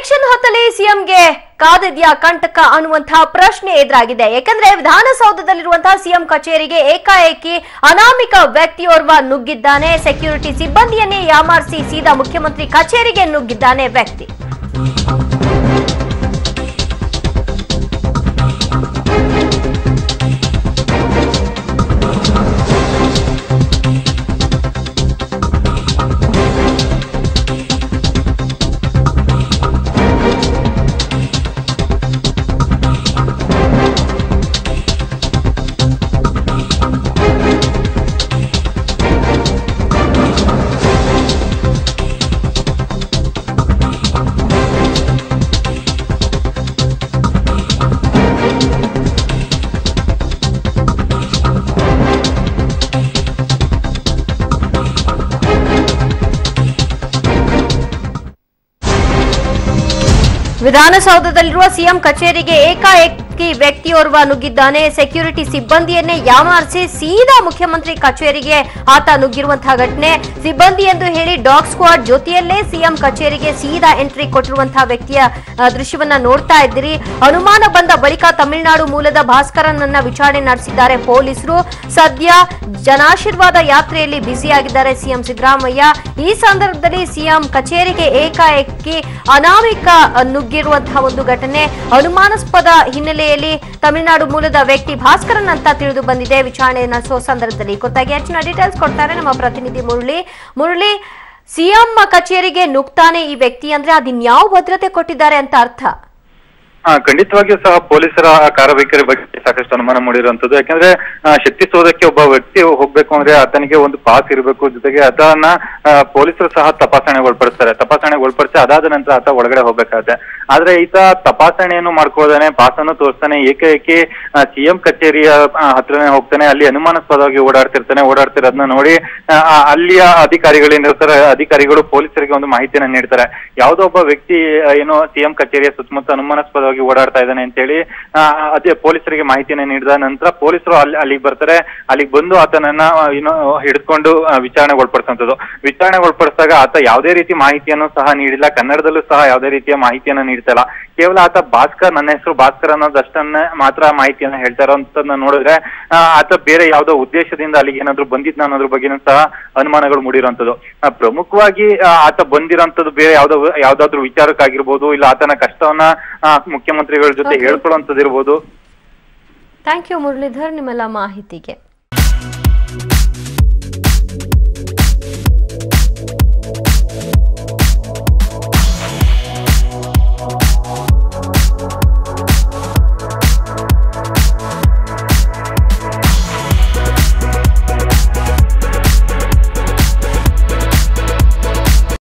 Election ಹೊತ್ತಲ್ಲಿ ಸಿಎಂಗೆ ಕಾದಿದ್ಯಾ ಕಂಟಕ ಅನ್ನುವಂತಹ ಪ್ರಶ್ನೆ ಎದುರಾಗಿದೆ. ಯಾಕಂದ್ರೆ ವಿಧಾನಸೌಧದಲ್ಲಿರುವಂತಹ ಸಿಎಂ ಕಚೇರಿಗೆ ಏಕಾಏಕಿ ಅನಾಮಿಕ ವ್ಯಕ್ತಿಯೋರ್ವ ನುಗ್ಗಿದ್ದಾನೆ. ಸೆಕ್ಯೂರಿಟಿ ಸಿಬ್ಬಂದಿಯನ್ನೇ ಯಾಮಾರಿಸಿ ಸೀದಾ ಮುಖ್ಯಮಂತ್ರಿ ಕಚೇರಿಗೆ ನುಗ್ಗಿದ್ದಾನೆ ವ್ಯಕ್ತಿ. ವಿಧಾನಸೌಧದಲ್ಲಿರುವ ಸಿಎಂ ಕಚೇರಿಗೆ ಏಕಾಏಕಿ ವ್ಯಕ್ತಿಯೋರ್ವ ನುಗ್ಗಿದ್ದಾನೆ. ಸೆಕ್ಯೂರಿಟಿ ಸಿಬ್ಬಂದಿಯನ್ನೇ ಯಾಮಾರಿಸಿ ಸೀದಾ ಮುಖ್ಯಮಂತ್ರಿ ಕಚೇರಿಗೆ ಆತ ನುಗ್ಗಿರುವಂತಹ ಘಟನೆ. ಸಿಬ್ಬಂದಿ ಎಂದು ಹೇಳಿ ಡಾಗ್ ಸ್ಕ್ವಾಡ್ ಜೊತೆಯಲ್ಲೇ ಸಿಎಂ ಕಚೇರಿಗೆ ಸೀದಾ ಎಂಟ್ರಿ ಕೊಟ್ಟಿರುವಂತಹ ವ್ಯಕ್ತಿಯ ದೃಶ್ಯವನ್ನ ನೋಡ್ತಾ ಇದ್ದೀರಿ. ಅನುಮಾನ ಬಂದ ಬಳಿಕ ತಮಿಳುನಾಡು ಮೂಲದ ಭಾಸ್ಕರನನ್ನ ವಿಚಾರಣೆ ನಡೆಸಿದ್ದಾರೆ ಪೊಲೀಸರು. ಸದ್ಯ ಜನಾಶೀರ್ವಾದ ಯಾತ್ರೆಯಲ್ಲಿ ಬ್ಯುಸಿಯಾಗಿದ್ದಾರೆ ಸಿಎಂ ಸಿದ್ದರಾಮಯ್ಯ. ಈ ಸಂದರ್ಭದಲ್ಲಿ ಸಿಎಂ ಕಚೇರಿಗೆ ಏಕಾಏಕಿ ಅನಾಮಿಕ ನುಗ್ಗಿರುವಂತಹ ಒಂದು ಘಟನೆ. ಅನುಮಾನಾಸ್ಪದ ಹಿನ್ನೆಲೆಯಲ್ಲಿ ತಮಿಳುನಾಡು ಮೂಲದ ವ್ಯಕ್ತಿ ಭಾಸ್ಕರನ್ ಅಂತ ತಿಳಿದು ಬಂದಿದೆ. ವಿಚಾರಣೆ ನಡೆಸುವ ಸಂದರ್ಭದಲ್ಲಿ ಗೊತ್ತಾಗಿ ಹೆಚ್ಚಿನ ಡೀಟೇಲ್ಸ್ ಕೊಡ್ತಾರೆ ನಮ್ಮ ಪ್ರತಿನಿಧಿ ಮುರಳಿ. ಸಿಎಂ ಕಚೇರಿಗೆ ನುಗ್ತಾನೆ ಈ ವ್ಯಕ್ತಿ ಅಂದ್ರೆ ಅದಿನ್ಯಾವ ಭದ್ರತೆ ಕೊಟ್ಟಿದ್ದಾರೆ ಅಂತ ಅರ್ಥ? ಖಂಡಿತವಾಗಿಯೂ ಸಹ ಪೊಲೀಸರ ಕಾರ್ಯವೈಖರಿ ಬಗ್ಗೆ ಸಾಕಷ್ಟು ಅನುಮಾನ ಮೂಡಿರುವಂತದ್ದು. ಯಾಕಂದ್ರೆ ಶಕ್ತಿ ಸೌಧಕ್ಕೆ ಒಬ್ಬ ವ್ಯಕ್ತಿ ಹೋಗ್ಬೇಕು ಅಂದ್ರೆ ಆತನಿಗೆ ಒಂದು ಪಾಸ್ ಇರಬೇಕು, ಜೊತೆಗೆ ಅದನ್ನ ಪೊಲೀಸರು ಸಹ ತಪಾಸಣೆಗೆ ಒಳಪಡಿಸಿ ಅದಾದ ನಂತರ ಆತ ಒಳಗಡೆ ಹೋಗ್ಬೇಕಾಗತ್ತೆ. ಆದ್ರೆ ಈತ ತಪಾಸಣೆಯನ್ನು ಮಾಡ್ಕೋದಾನೆ, ಪಾಸ್ ಅನ್ನು ತೋರಿಸ್ತಾನೆ, ಏಕೈಕಿ ಸಿಎಂ ಕಚೇರಿಯ ಹತ್ರನೇ ಹೋಗ್ತಾನೆ. ಅಲ್ಲಿ ಅನುಮಾನಾಸ್ಪದವಾಗಿ ಓಡಾಡ್ತಿರೋದನ್ನ ನೋಡಿ ಅಲ್ಲಿಯ ಅಧಿಕಾರಿಗಳು ಪೊಲೀಸರಿಗೆ ಒಂದು ಮಾಹಿತಿಯನ್ನ ನೀಡ್ತಾರೆ. ಯಾವುದೋ ಒಬ್ಬ ವ್ಯಕ್ತಿ ಏನೋ ಸಿಎಂ ಕಚೇರಿಯ ಸುತ್ತಮುತ್ತ ಅನುಮಾನಾಸ್ಪದ ಓಡಾಡ್ತಾ ಇದ್ದಾನೆ ಅಂತ ಹೇಳಿ ಅದೇ ಪೊಲೀಸರಿಗೆ ಮಾಹಿತಿಯನ್ನು ನೀಡಿದ ನಂತರ ಪೊಲೀಸರು ಅಲ್ಲಿಗೆ ಬರ್ತಾರೆ. ಅಲ್ಲಿಗೆ ಬಂದು ಆತನನ್ನ ಹಿಡಿದುಕೊಂಡು ವಿಚಾರಣೆಗೆ ಒಳಪಡಿಸಿದಾಗ ಆತ ಯಾವುದೇ ರೀತಿ ಮಾಹಿತಿಯನ್ನು ಸಹ ನೀಡಿಲ್ಲ. ಕನ್ನಡದಲ್ಲೂ ಸಹ ಯಾವುದೇ ರೀತಿಯ ಮಾಹಿತಿಯನ್ನು ನೀಡ್ತಾ ಇಲ್ಲ. ಕೇವಲ ಆತ ಭಾಸ್ಕರ್, ನನ್ನ ಹೆಸರು ಭಾಸ್ಕರ್ ಅನ್ನೋದಷ್ಟನ್ನ ಮಾತ್ರ ಮಾಹಿತಿಯನ್ನ ಹೇಳ್ತಾ ಇರೋಂಥದ್ದನ್ನ ನೋಡಿದ್ರೆ ಆತ ಬೇರೆ ಯಾವುದೋ ಉದ್ದೇಶದಿಂದ ಅಲ್ಲಿಗೆ ಏನಾದ್ರು ಬಂದಿದ್ನ ಅನ್ನೋದ್ರ ಬಗ್ಗೆನೂ ಸಹ ಅನುಮಾನಗಳು ಮೂಡಿರುವಂತದ್ದು. ಪ್ರಮುಖವಾಗಿ ಆತ ಬಂದಿರೋಂಥದ್ದು ಬೇರೆ ಯಾವ್ದಾದ್ರು ವಿಚಾರಕ್ಕಾಗಿರ್ಬೋದು, ಇಲ್ಲ ಆತನ ಕಷ್ಟವನ್ನ ಮುಖ್ಯಮಂತ್ರಿಗಳ ಜೊತೆ ಹೇಳ್ಕೊಳ್ಳುವಂಥದ್ದು ಇರ್ಬೋದು. ಥ್ಯಾಂಕ್ ಯು ಮುರಳೀಧರ್ ನಿಮ್ಮೆಲ್ಲ ಮಾಹಿತಿಗೆ.